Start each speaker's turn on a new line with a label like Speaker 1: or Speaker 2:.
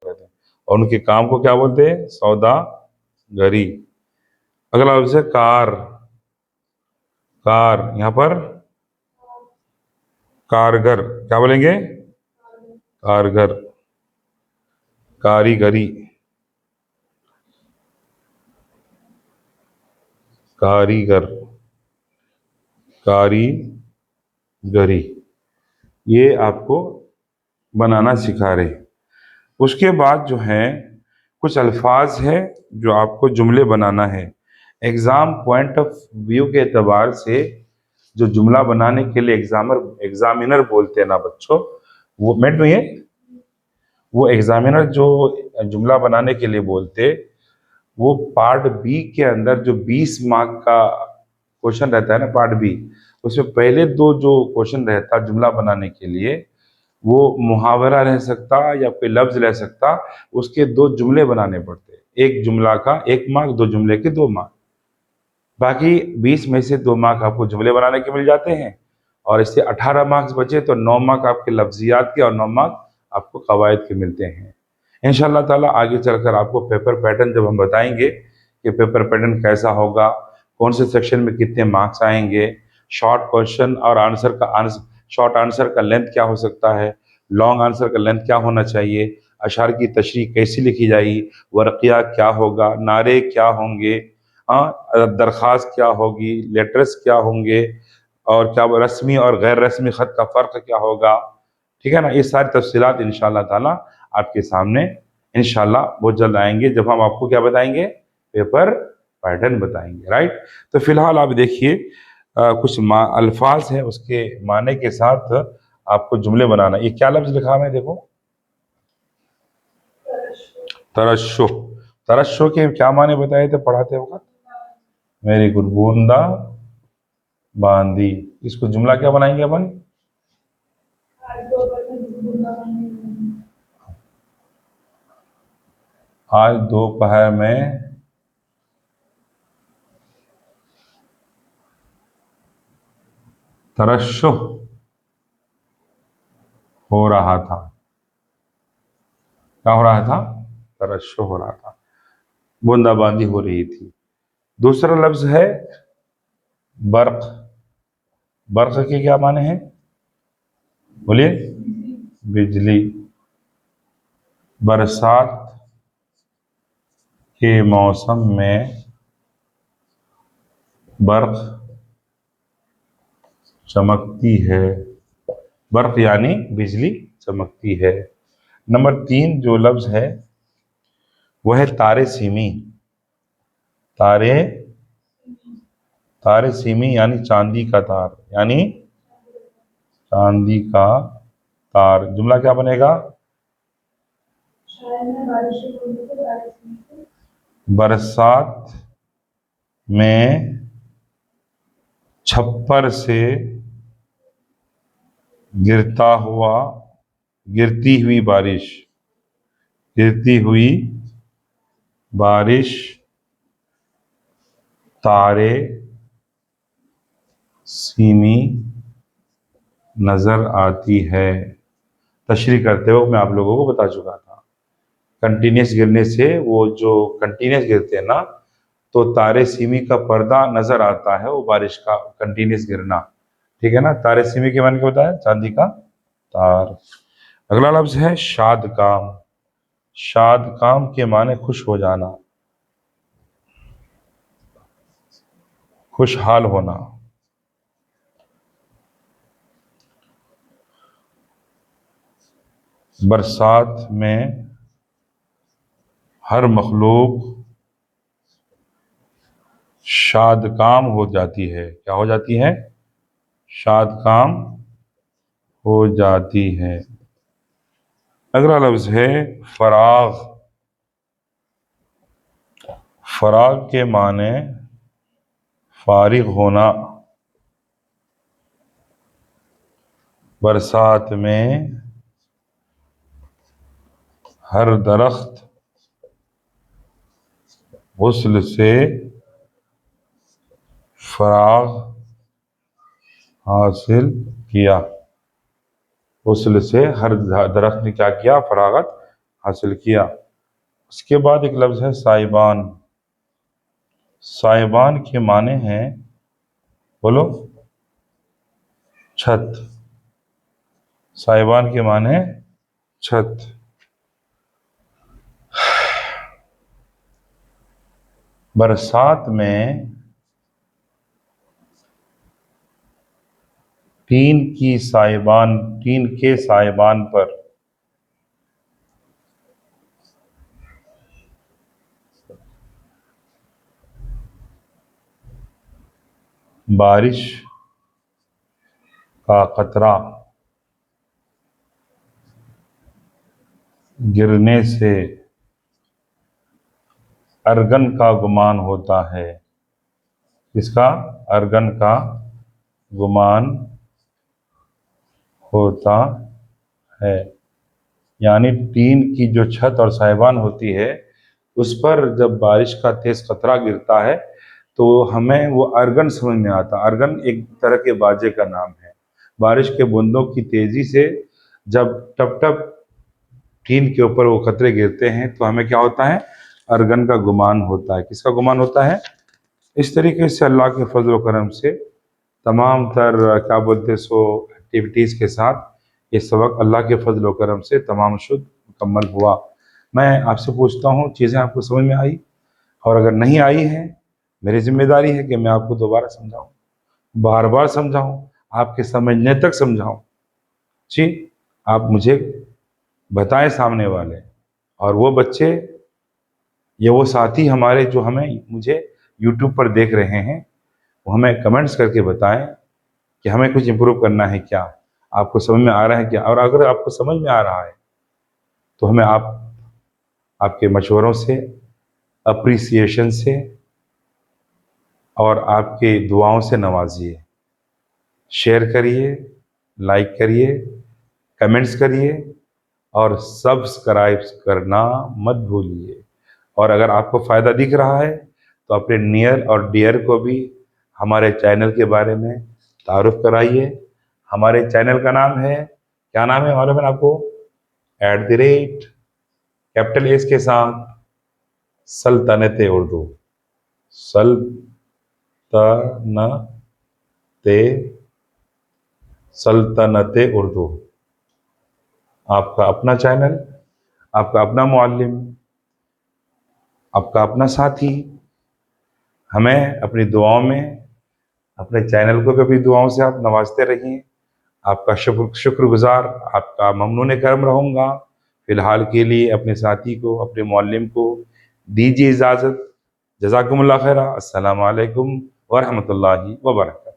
Speaker 1: रहते हैं, और उनके काम को क्या बोलते हैं? सौदागरी। अगला लफ्ज है कार। कार, यहाँ पर कारगर, क्या बोलेंगे? कारगर, कारीगरी, कारीगर, कारीगरी, ये आपको बनाना सिखा रहे। उसके बाद जो है कुछ अल्फाज है जो आपको जुमले बनाना है। एग्ज़ाम पॉइंट ऑफ व्यू के एतबार से जो जुमला बनाने के लिए एग्जामिनर बोलते हैं ना बच्चों, वो मेट में ये वो एग्जामिनर जो जुमला बनाने के लिए बोलते, वो पार्ट बी के अंदर जो 20 मार्क का क्वेश्चन रहता है ना, पार्ट बी, उसमें पहले दो जो क्वेश्चन रहता जुमला बनाने के लिए, वो मुहावरा रह सकता या कोई लफ्ज रह सकता, उसके दो जुमले बनाने पड़ते, एक जुमला का 1 मार्क, दो जुमले के 2 मार्क। बाकी 20 में से 2 मार्क आपको जुमले बनाने के मिल जाते हैं, और इससे 18 मार्क्स बचे, तो 9 मार्क आपके लफ्जियात के और 9 मार्क आपको कवायद के मिलते हैं। इंशाअल्लाह ताला आगे चलकर आपको पेपर पैटर्न जब हम बताएंगे कि पेपर पैटर्न कैसा होगा, कौन से सेक्शन में कितने मार्क्स आएंगे, शॉर्ट क्वेश्चन और आंसर का शॉर्ट आंसर का लेंथ क्या हो सकता है, लॉन्ग आंसर का लेंथ क्या होना चाहिए, अशार की तशरीह कैसी लिखी जाएगी, वर्क़िया क्या होगा, नारे क्या होंगे, दरख्वास्त क्या होगी, लेटर्स क्या होंगे, और क्या रस्मी और गैर रस्मी ख़त का फ़र्क क्या होगा। ठीक है ना, ये सारी तफसीलात इंशाअल्लाह ताला आपके सामने इंशाअल्लाह बहुत जल्द आएंगे, जब हम आपको क्या बताएंगे? पेपर पैटर्न बताएंगे, राइट। तो फिलहाल आप देखिए कुछ अल्फाज है, उसके माने के साथ आपको जुमले बनाना। ये क्या लफ्ज लिखा है, देखो, तरश्शुह। तरश्शुह के क्या माने बताए थे पढ़ाते वक्त? वेरी गुड, बूंदा बांदी। इसको जुमला क्या बनाएंगे अपन? आज दोपहर में तरश्शुह हो रहा था। क्या हो रहा था? तरश्शुह हो रहा था, बूंदाबांदी हो रही थी। दूसरा लफ्ज है बर्क। बर्क के क्या माने हैं? बोलिए। बिजली। बरसात के मौसम में बर्क चमकती है। बर्क यानी बिजली चमकती है। नंबर 3 जो लफ्ज है वह है तारे सीमी। तारे तारे सीमी यानी चांदी का तार, यानी चांदी का तार। जुमला क्या बनेगा? बरसात में छप्पर से गिरती हुई बारिश, गिरती हुई बारिश तारे सीमी नजर आती है। तशरीह करते हुए मैं आप लोगों को बता चुका था, कंटिन्यूस गिरने से, वो जो कंटिन्यूस गिरते हैं ना, तो तारे सीमी का पर्दा नजर आता है, वो बारिश का कंटिन्यूस गिरना। ठीक है ना, तारे सीमी के माने क्या होता है? चांदी का तार। अगला लफ्ज है शाद काम। शाद काम के माने खुश हो जाना, खुशहाल होना। बरसात में हर मखलूक शादकाम हो जाती है। क्या हो जाती है? शादकाम हो जाती है। अगला लफ्ज है फराग। फराग के माने फारिग होना। बरसात में हर दरख्त गुस्ल से फराग हासिल किया। गुस्ल से हर दरख्त ने क्या किया? फरागत हासिल किया। उसके बाद एक लफ्ज़ है साइबान। साइबान के माने हैं, बोलो, छत। साइबान के माने छत। बरसात में टीन के साइबान पर बारिश का कतरा गिरने से अर्गन का गुमान होता है। इसका अर्गन का गुमान होता है। यानी टीन की जो छत और साइबान होती है, उस पर जब बारिश का तेज कतरा गिरता है तो हमें वो अर्गन समझ में आता। अर्गन एक तरह के बाजे का नाम है। बारिश के बूंदों की तेजी से जब टप टप टीन के ऊपर वो कतरे गिरते हैं तो हमें क्या होता है, अर्गन का गुमान होता है। किसका गुमान होता है? इस तरीके से अल्लाह के फजल व करम से तमाम तर क्या बोलते सो एक्टिविटीज़ के साथ ये सबक अल्लाह के फजल व करम से तमाम शुद्ध मुकम्मल हुआ। मैं आपसे पूछता हूँ, चीज़ें आपको समझ में आई? और अगर नहीं आई हैं, मेरी जिम्मेदारी है कि मैं आपको दोबारा समझाऊँ, बार बार समझाऊँ, आपके समझने तक समझाऊँ। जी, आप मुझे बताएं सामने वाले, और वो बच्चे, ये वो साथी हमारे जो मुझे यूट्यूब पर देख रहे हैं, वो हमें कमेंट्स करके बताएं कि हमें कुछ इम्प्रूव करना है क्या, आपको समझ में आ रहा है क्या। और अगर आपको समझ में आ रहा है तो हमें आपके मशवरों से, अप्रिसिएशन से और आपके दुआओं से नवाजिए। शेयर करिए, लाइक करिए, कमेंट्स करिए और सब्सक्राइब करना मत भूलिए। और अगर आपको फ़ायदा दिख रहा है तो अपने नियर और डियर को भी हमारे चैनल के बारे में तारुफ कराइए। हमारे चैनल का नाम है, क्या नाम है मालूम है आपको? कैपिटल एस के साथ सल्तनत उर्दू। सल्तनत उर्दू, आपका अपना चैनल, आपका अपना मुअल्लिम, आपका अपना साथी। हमें अपनी दुआओं में, अपने चैनल को भी अपनी दुआओं से आप नवाजते रहिए। आपका शुक्रगुजार, आपका ममनून करम रहूँगा। फ़िलहाल के लिए अपने साथी को, अपने मुअल्लिम को दीजिए इजाज़त। जज़ाकुमुल्लाह खैरा। अस्सलामु अलैकुम व रहमतुल्लाहि व बरकातहू।